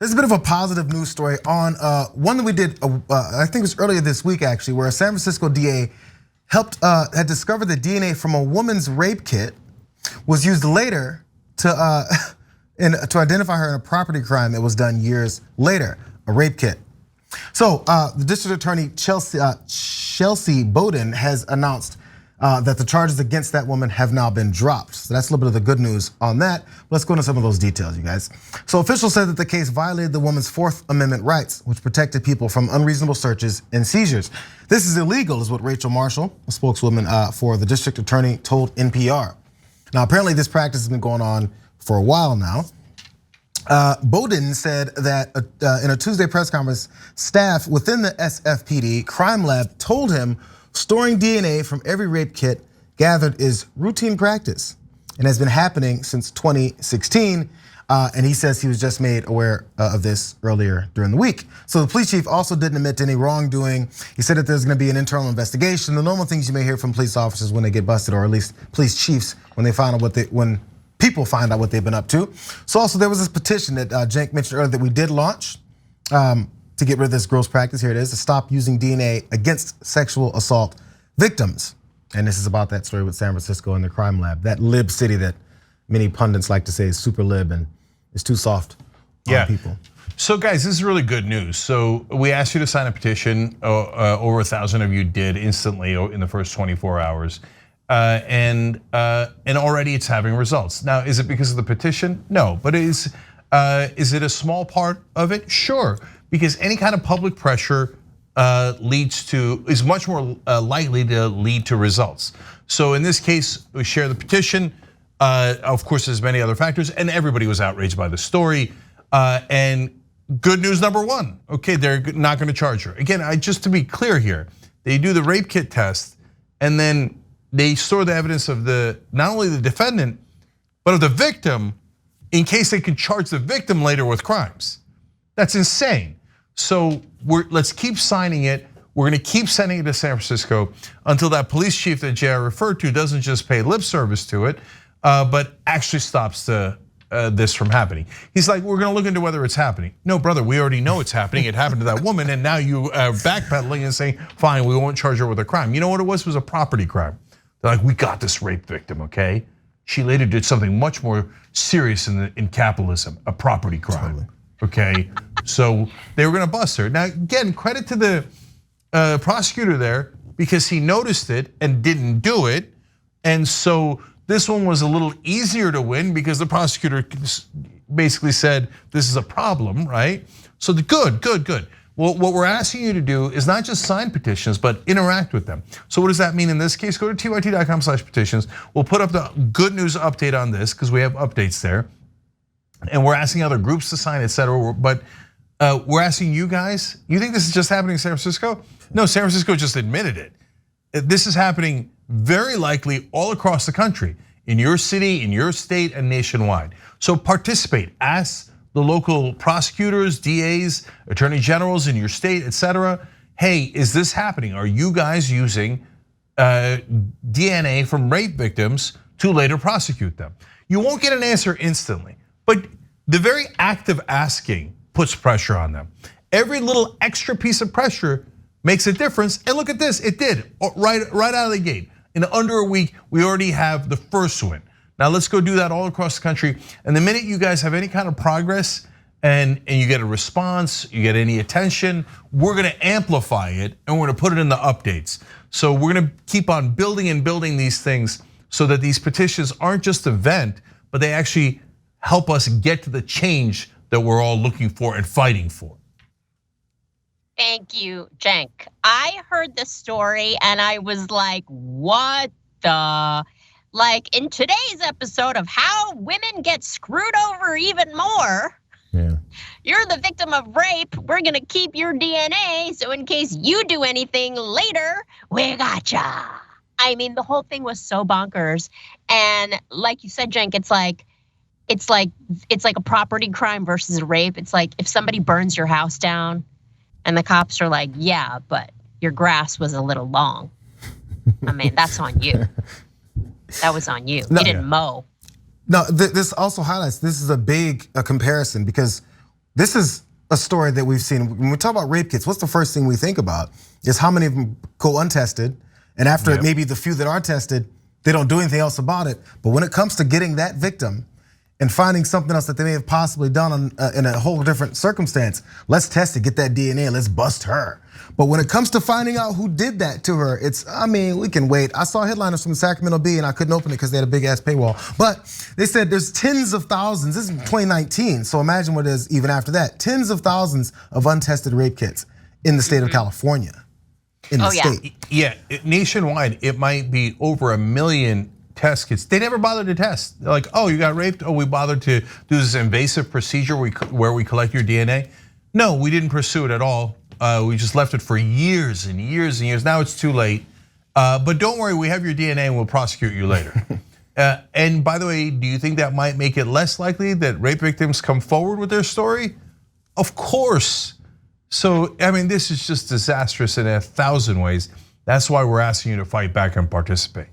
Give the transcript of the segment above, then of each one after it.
There's a bit of a positive news story on one that we did, I think it was earlier this week actually, where a San Francisco DA had discovered the DNA from a woman's rape kit was used later to identify her in a property crime that was done years later, a rape kit. So the district attorney Chelsea Boudin has announced that the charges against that woman have now been dropped. So that's a little bit of the good news on that. Let's go into some of those details, you guys. So officials said that the case violated the woman's Fourth Amendment rights, which protected people from unreasonable searches and seizures. This is illegal, is what Rachel Marshall, a spokeswoman for the district attorney, told NPR. Now, apparently this practice has been going on for a while now. Boudin said that in a Tuesday press conference, staff within the SFPD crime lab told him storing DNA from every rape kit gathered is routine practice and has been happening since 2016. And he says he was just made aware of this earlier during the week. So the police chief also didn't admit to any wrongdoing. He said that there's gonna be an internal investigation. The normal things you may hear from police officers when they get busted, or at least police chiefs when they find out when people find out what they've been up to. So also there was this petition that Cenk mentioned earlier that we did launch to get rid of this gross practice. Here it is, to stop using DNA against sexual assault victims. And this is about that story with San Francisco and the crime lab, that lib city that many pundits like to say is super lib and is too soft on people. So guys, this is really good news. So we asked you to sign a petition. Over 1,000 of you did instantly in the first 24 hours. And already it's having results. Now, is it because of the petition? No, but is it a small part of it? Sure, because any kind of public pressure is much more likely to lead to results. So in this case, we share the petition. Of course, there's many other factors, and everybody was outraged by the story. And good news number one, okay, they're not gonna charge her. Again, just to be clear here, they do the rape kit test, and then they store the evidence of not only the defendant, but of the victim, in case they can charge the victim later with crimes. That's insane. So let's keep signing it. We're gonna keep sending it to San Francisco until that police chief that JR referred to doesn't just pay lip service to it, but actually stops this from happening. He's like, we're gonna look into whether it's happening. No, brother, we already know it's happening. It happened to that woman, and now you are backpedaling and saying, fine, we won't charge her with a crime. You know what it was? It was a property crime. They're like, we got this rape victim, okay? She later did something much more serious in capitalism, a property crime, totally. Okay? So they were gonna bust her. Now, again, credit to the prosecutor there, because he noticed it and didn't do it. And so this one was a little easier to win because the prosecutor basically said, this is a problem, right? So good. Well, what we're asking you to do is not just sign petitions, but interact with them. So what does that mean in this case? Go to tyt.com/petitions. We'll put up the good news update on this because we have updates there. And we're asking other groups to sign, et cetera. But we're asking you guys, you think this is just happening in San Francisco? No, San Francisco just admitted it. This is happening very likely all across the country, in your city, in your state, and nationwide. So participate, ask the local prosecutors, DAs, attorney generals in your state, et cetera. Hey, is this happening? Are you guys using DNA from rape victims to later prosecute them? You won't get an answer instantly, but the very act of asking puts pressure on them. Every little extra piece of pressure makes a difference, and look at this, it did, right out of the gate. In under a week, we already have the first win. Now let's go do that all across the country. And the minute you guys have any kind of progress and you get a response, you get any attention, we're gonna amplify it and we're gonna put it in the updates. So we're gonna keep on building and building these things so that these petitions aren't just a vent, but they actually help us get to the change that we're all looking for and fighting for. Thank you, Cenk. I heard this story and I was like, what the? Like in today's episode of How Women Get Screwed Over Even More, you're the victim of rape, we're gonna keep your DNA, so in case you do anything later, we gotcha. I mean, the whole thing was so bonkers. And like you said, Cenk, it's like a property crime versus a rape. It's like if somebody burns your house down and the cops are like, yeah, but your grass was a little long. I mean, that's on you. That was on you. You didn't mow. No, this also highlights, this is a big comparison because this is a story that we've seen. When we talk about rape kits, what's the first thing we think about? Is how many of them go untested, and after maybe the few that are tested, they don't do anything else about it. But when it comes to getting that victim and finding something else that they may have possibly done in a whole different circumstance, let's test it, get that DNA, let's bust her. But when it comes to finding out who did that to her, I mean, we can wait. I saw headliners from the Sacramento Bee and I couldn't open it because they had a big ass paywall. But they said there's tens of thousands, this is 2019, so imagine what it is even after that. Tens of thousands of untested rape kits in the state of California. In the state. Yeah, nationwide, it might be over 1 million test kits. They never bothered to test. They're like, oh, you got raped? Oh, we bothered to do this invasive procedure where we collect your DNA? No, we didn't pursue it at all. We just left it for years and years and years. Now it's too late. But don't worry, we have your DNA and we'll prosecute you later. And by the way, do you think that might make it less likely that rape victims come forward with their story? Of course. So, I mean, this is just disastrous in 1,000 ways. That's why we're asking you to fight back and participate.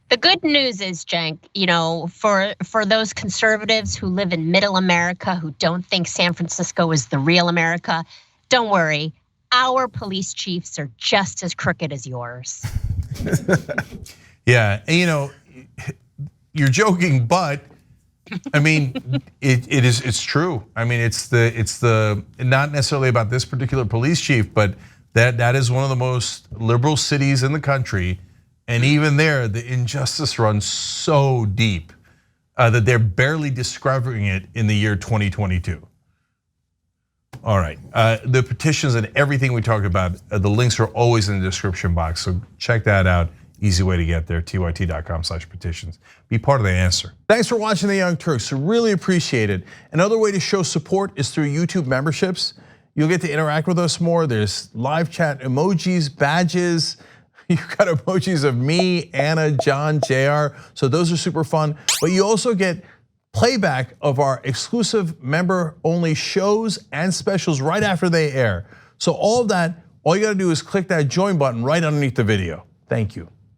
The good news is, Cenk, for those conservatives who live in middle America who don't think San Francisco is the real America, don't worry. Our police chiefs are just as crooked as yours. Yeah, and you're joking, but I mean, it's true. I mean, it's the not necessarily about this particular police chief, but that is one of the most liberal cities in the country, and even there, the injustice runs so deep that they're barely discovering it in the year 2022. All right, the petitions and everything we talked about, the links are always in the description box, so check that out. Easy way to get there, tyt.com/petitions. Be part of the answer. Thanks for watching The Young Turks, really appreciate it. Another way to show support is through YouTube memberships. You'll get to interact with us more. There's live chat emojis, badges. You've got emojis of me, Anna, John, JR, so those are super fun. But you also get playback of our exclusive member-only shows and specials right after they air. So all of that, all you gotta do is click that join button right underneath the video. Thank you.